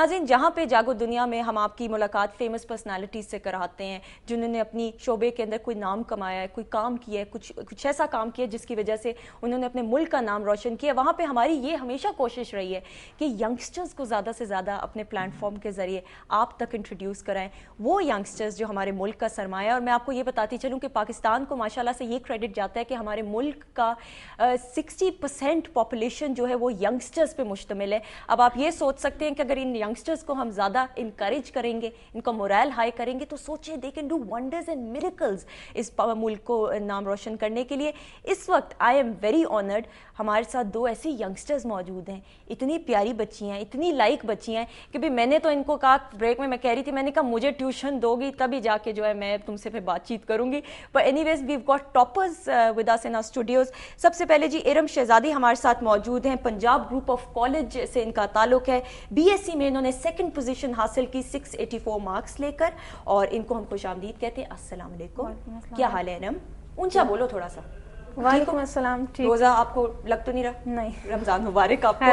ناظرین جہاں پہ جاگو دنیا میں ہم آپ کی ملاقات فیمس پرسنالٹیز سے کراتے ہیں جنہوں نے اپنی شعبے کے اندر کوئی نام کمایا ہے, کوئی کام کیا ہے, کچھ ایسا کام کیا جس کی وجہ سے انہوں نے اپنے ملک کا نام روشن کیا. وہاں پہ ہماری یہ ہمیشہ کوشش رہی ہے کہ ینگسٹرز کو زیادہ سے زیادہ اپنے پلیٹ فارم کے ذریعے آپ تک انٹروڈیوس کرائیں, وہ ینگسٹرز جو ہمارے ملک کا سرمایہ ہے. اور میں آپ کو یہ بتاتی چلوں کہ پاکستان کو ماشاءاللہ سے یہ کریڈٹ جاتا ہے کہ ہمارے ملک کا 60% پاپولیشن جو ہے وہ ینگسٹرز پہ مشتمل ہے. اب آپ یہ سوچ سکتے ہیں کہ اگر ان ینگسٹرز کو ہم زیادہ انکریج کریں گے, ان کا مورائل ہائی کریں گے, تو سوچیں they can do wonders and miracles اس ملک کو نام روشن کرنے کے لیے. اس وقت آئی ایم ویری آنرڈ, ہمارے ساتھ دو ایسی ینگسٹرز موجود ہیں, اتنی پیاری بچی ہیں, اتنی لائک بچی ہیں کہ بھی میں نے تو ان کو کہا بریک میں کہہ رہی تھی, میں نے کہا مجھے ٹیوشن دو گی تبھی جا کے جو ہے میں تم سے پھر بات چیت کروں گی. But anyways we've got toppers with us in studios. سب سے پہلے جی ارم شہزادی ہمارے ساتھ موجود ہیں, پنجاب گروپ آف کالج سے ان کا تعلق ہے. بی ایس سی میں انہوں نے سیکنڈ پوزیشن حاصل کی 684 مارکس لے کر, اور ان کو ہم خوش آمدید کہتے ہیں. السلام علیکم, کیا حال ہے ارم؟ اونچا بولو تھوڑا سا. وعلیکم السلام. روزہ آپ کو لگ تو نہیں رہا؟ نہیں. رمضان مبارک آپ کو.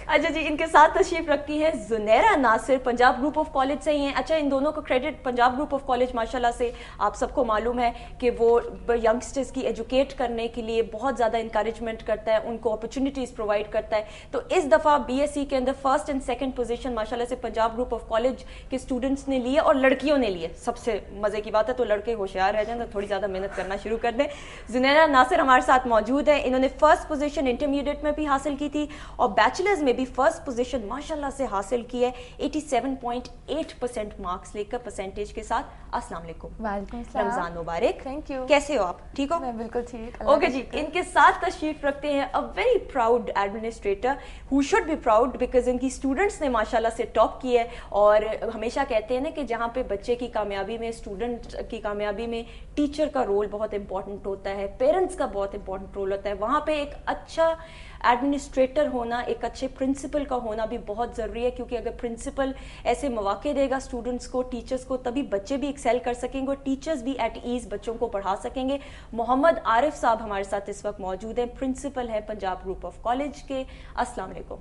اچھا جی, ان کے ساتھ تشریف رکھتی ہیں زنیرہ ناصر, پنجاب گروپ آف کالج سے ہی ہیں. اچھا, ان دونوں کو credit Punjab group of college ماشاءاللہ سے آپ سب کو معلوم ہے کہ وہ ینگسٹرز کی ایجوکیٹ کرنے کے لیے بہت زیادہ انکریجمنٹ کرتا ہے, ان کو اپرچونیٹیز پرووائڈ کرتا ہے. تو اس دفعہ بی ایس سی کے اندر فرسٹ اینڈ سیکنڈ پوزیشن ماشاءاللہ سے پنجاب گروپ آف کالج کے اسٹوڈنٹس نے لیے, اور لڑکیوں نے لیے. سب سے مزے کی بات ہے, تو لڑکے ہوشیار رہ جائیں تو تھوڑی زیادہ محنت کرنا شروع کر دیں. زنیرہ ناصر ہمارے ساتھ موجود ہے. انہوں نے فرسٹ پوزیشن انٹرمیڈیٹ میں بھی حاصل کی تھی, اور بیچلرز میں بھی فرسٹ پوزیشن ماشاءاللہ سے حاصل کی ہے 87.8% مارکس لے کر پرسنٹیج کے ساتھ. السلام علیکم. وعلیکم السلام. رمضان مبارک. Thank you. کیسے ہو آپ؟ ٹھیک ہو؟ میں بالکل ٹھیک. اوکے جی, ان کے ساتھ تشریف رکھتے ہیں a very proud administrator who should be proud because ان کی اسٹوڈنٹس نے ماشاءاللہ سے ٹاپ کی ہے. اور ہمیشہ کہتے ہیں نا کہ جہاں پہ بچے کی کامیابی میں, اسٹوڈنٹ کی کامیابی میں ٹیچر کا رول بہت امپورٹنٹ ہوتا ہے, پیرنٹس کا بہت امپورٹنٹ رول ہوتا ہے, وہاں پہ ایک اچھا ایڈمنسٹریٹر ہونا, ایک اچھے پرنسپل کا ہونا بھی بہت ضروری ہے. کیونکہ اگر پرنسپل ایسے مواقع دے گا اسٹوڈنٹس کو, ٹیچرس کو, تبھی بچے بھی ایکسیل کر سکیں گے اور ٹیچرس بھی ایٹ ایز بچوں کو پڑھا سکیں گے. محمد عارف صاحب ہمارے ساتھ اس وقت موجود ہیں, پرنسپل ہے پنجاب گروپ آف کالج کے. السلام علیکم.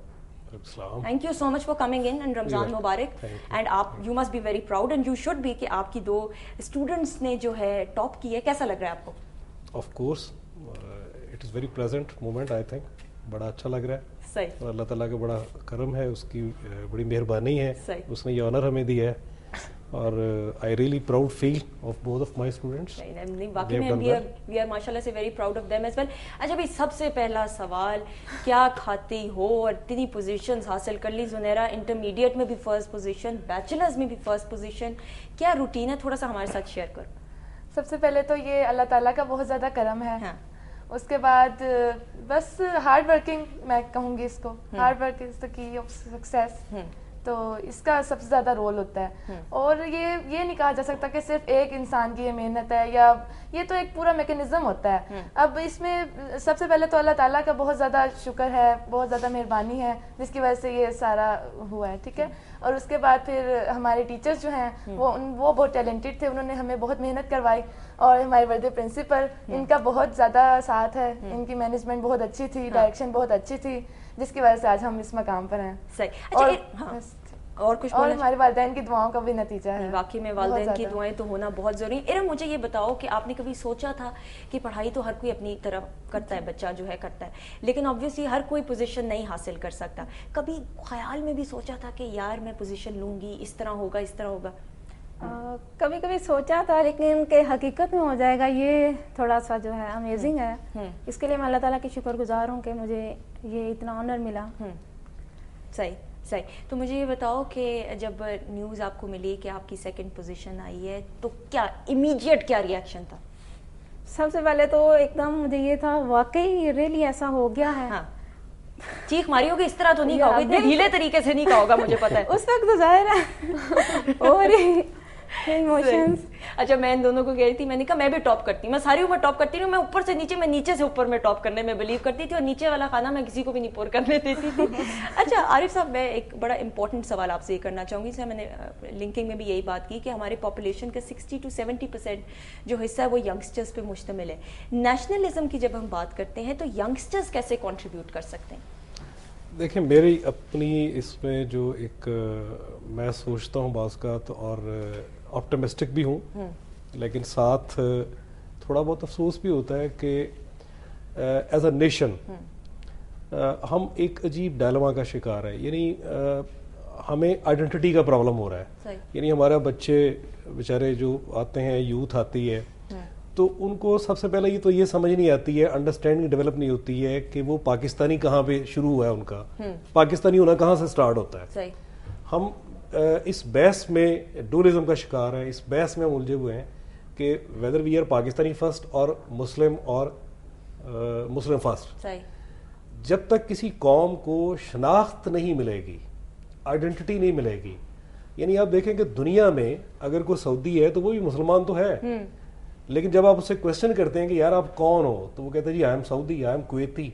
Thank you so much for coming in, and Ramzan مبارک. اینڈ آپ you must be very proud and you should be کہ آپ کی دو اسٹوڈنٹس نے جو ہے ٹاپ کی ہے. کیسا لگ رہا ہے آپ کو؟ Of course it is very pleasant moment. I think بڑا اچھا لگ رہا ہے. صحیح. اور اللہ تعالیٰ کا بڑا کرم ہے, اس کی بڑی مہربانی ہے, اس نے یہ آنر ہمیں دیا ہے. اور I really proud feel of both of my students. واقعی میں وی آر ماشاءاللہ سے very proud of them as well. اچھا بھائی, سب سے پہلا سوال, کیا کھاتی ہو اور اتنی پوزیشنز حاصل کر لی زنیرہ, انٹرمیڈیٹ میں بھی فرسٹ پوزیشن, بیچلرز میں بھی فرسٹ پوزیشن, کیا روٹین ہے تھوڑا سا ہمارے ساتھ شیئر کرو. سب سے پہلے تو یہ اللہ تعالیٰ کا بہت زیادہ کرم ہے. اس کے بعد بس ہارڈ ورکنگ میں کہوں گی اس کو. ہارڈ ورک از دا کی آف سکسیس. تو اس کا سب سے زیادہ رول ہوتا ہے. اور یہ نہیں کہا جا سکتا کہ صرف ایک انسان کی یہ محنت ہے, یا یہ تو ایک پورا میکینزم ہوتا ہے. اب اس میں سب سے پہلے تو اللہ تعالیٰ کا بہت زیادہ شکر ہے, بہت زیادہ مہربانی ہے جس کی وجہ سے یہ سارا ہوا ہے. ٹھیک ہے. اور اس کے بعد پھر ہمارے ٹیچرز جو ہیں وہ بہت ٹیلنٹڈ تھے, انہوں نے ہمیں بہت محنت کروائی. اور ہمارے ورد پرنسپل, ان کا بہت زیادہ ساتھ ہے, ان کی مینجمنٹ بہت اچھی تھی, ڈائریکشن بہت اچھی تھی, جس کی وجہ سے آج ہم اس مقام پر ہیں. اور کچھ اور ہمارے والدین کی دعاؤں کا بھی نتیجہ ہے. واقعی میں والدین کی دعائیں تو ہونا بہت ضروری ہے. ارم مجھے یہ بتاؤ کہ آپ نے کبھی سوچا تھا کہ پڑھائی تو ہر کوئی اپنی طرف کرتا ہے, بچہ جو ہے کرتا ہے, لیکن آبویسلی ہر کوئی پوزیشن نہیں حاصل کر سکتا. کبھی خیال میں بھی سوچا تھا کہ یار میں پوزیشن لوں گی, اس طرح ہوگا, اس طرح ہوگا؟ کبھی کبھی سوچا تھا, لیکن کہ حقیقت میں ہو جائے گا یہ تھوڑا سا جو ہے امیزنگ ہے. اس کے لیے میں اللہ تعالیٰ کی شکر گزار ہوں کہ مجھے یہ اتنا آنر ملا. صحیح. تو مجھے یہ بتاؤ کہ جب نیوز آپ کو ملی کہ آپ کی سیکنڈ پوزیشن آئی ہے, تو کیا امیڈیٹ کیا ریئیکشن تھا؟ سب سے پہلے تو ایک دم مجھے یہ تھا واقعی ریئلی ایسا ہو گیا ہے. چیخ ماری ہوگی, اس طرح تو نہیں کہا ہوگا, اتنے ڈھیلے طریقے سے نہیں کہا ہوگا, مجھے پتا ہے. اس وقت تو ظاہر ہے اور ایموشنز. اچھا, میں ان دونوں کو کہہ رہی تھی, میں نے کہا میں بھی ٹاپ کرتی ہوں, میں ساری عمر ٹاپ کرتی ہوں, میں اوپر سے نیچے, میں نیچے سے اوپر میں ٹاپ کرنے میں بلیو کرتی تھی, اور نیچے والا کھانا میں کسی کو بھی نہیں پور کرنے دیتی تھی. اچھا عارف صاحب, میں ایک بڑا امپورٹنٹ سوال آپ سے یہ کرنا چاہوں گی. اس میں نے لنکنگ میں بھی یہی بات کی کہ ہمارے پاپولیشن کا 60 to 70% جو حصہ ہے وہ ینگسٹرز پہ مشتمل ہے. نیشنلزم کی جب ہم بات کرتے ہیں تو ینگسٹرز کیسے کنٹریبیوٹ کر سکتے ہیں؟ دیکھیں میری اپنی اس میں جو ایک میں سوچتا ہوں بعض اوقات اور آپٹمسٹک بھی ہوں، لیکن ساتھ تھوڑا بہت افسوس بھی ہوتا ہے کہ ایز اے نیشن ہم ایک عجیب ڈائلما کا شکار ہے. یعنی ہمیں آئیڈینٹی کا پرابلم ہو رہا ہے. یعنی ہمارا بچے بیچارے جو آتے ہیں، یوتھ آتی ہے، تو ان کو سب سے پہلے یہ سمجھ نہیں آتی ہے، انڈرسٹینڈنگ ڈیولپ نہیں ہوتی ہے کہ وہ پاکستانی کہاں پہ شروع ہوا ہے، ان کا پاکستانی ہونا کہاں سے سٹارٹ ہوتا ہے. ہم اس بحث میں ڈولزم کا شکار ہیں، اس بحث میں الجھے ہوئے ہیں کہ whether we are Pakistani first اور مسلم فرسٹ. جب تک کسی قوم کو شناخت نہیں ملے گی، آئیڈینٹی نہیں ملے گی، یعنی آپ دیکھیں کہ دنیا میں اگر کوئی سعودی ہے تو وہ بھی مسلمان تو ہے، لیکن جب آپ اسے کوشچن کرتے ہیں کہ یار آپ کون ہو، تو وہ کہتے ہیں جی I am Saudi, I am کویتی.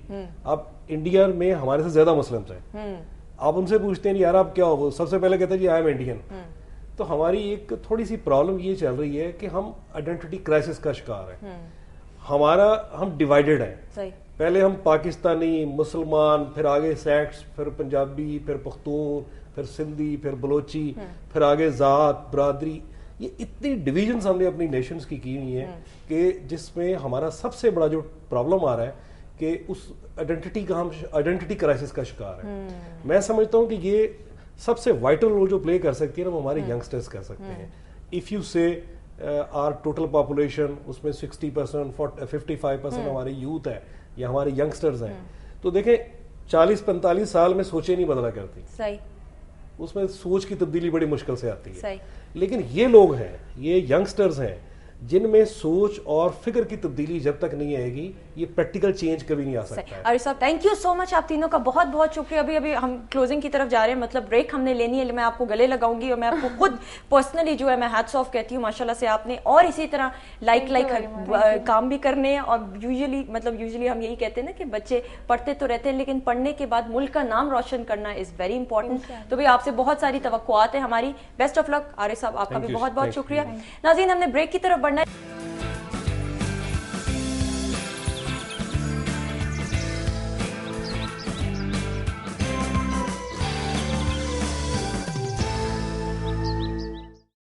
آپ انڈیا میں ہمارے سے زیادہ مسلمس ہیں، آپ ان سے پوچھتے ہیں یار آپ کیا ہو، وہ سب سے پہلے کہتے ہیں جی آئی ایم انڈین. تو ہماری ایک تھوڑی سی پرابلم یہ چل رہی ہے کہ ہم آئیڈینٹی کرائسس کا شکار ہیں. ہم ڈیوائیڈڈ ہیں. پہلے ہم پاکستانی، مسلمان، پھر آگے سیکٹس، پھر پنجابی، پھر پختون، پھر سندھی، پھر بلوچی، پھر آگے ذات، برادری. یہ اتنی ڈویژنز ہم نے اپنی نیشنز کی ہوئی ہیں کہ جس میں ہمارا سب سے بڑا جو پرابلم آ رہا ہے کہ اس آئیڈینٹی کرائسس کا شکار ہے. میں سمجھتا ہوں کہ یہ سب سے وائٹل رول جو پلے کر سکتی ہے نا، وہ ہمارے ینگسٹرز کر سکتے ہیں. اف یو سے آر ٹوٹل پاپولیشن، اس میں 60%، 55% ہماری یوتھ ہے یا ہمارے ینگسٹرز ہیں، تو دیکھیں 40-45 سال میں سوچیں نہیں بدلا کرتی، اس میں سوچ کی تبدیلی بڑی مشکل سے آتی ہے. لیکن یہ لوگ ہیں، یہ ینگسٹرز ہیں جن میں سوچ اور فکر کی تبدیلی جب تک نہیں آئے گی، یہ پریکٹیکل چینج کبھی نہیں آ سکتا ہے. عارف صاحب تھینک یو سو مچ، آپ تینوں کا بہت بہت شکریہ. ابھی ہم کلوزنگ کی طرف جا رہے ہیں، مطلب بریک ہم نے لینی ہے. میں آپ کو گلے لگاؤں گی اور میں آپ کو خود پرسنلی جو ہے میں ہیٹس آف کہتی ہوں. ماشاءاللہ سے آپ نے اور اسی طرح لائک کام بھی کرنے ہیں. اور یوزلی ہم یہی کہتے ہیں نا کہ بچے پڑھتے تو رہتے ہیں، لیکن پڑھنے کے بعد ملک کا نام روشن کرنا از ویری امپورٹنٹ. تو بھی آپ سے بہت ساری توقعات ہیں ہماری. بیسٹ آف لک عارف صاحب، آپ کا بھی بہت بہت شکریہ. ناظرین ہم نے بریک کی طرف بڑھنا ہے.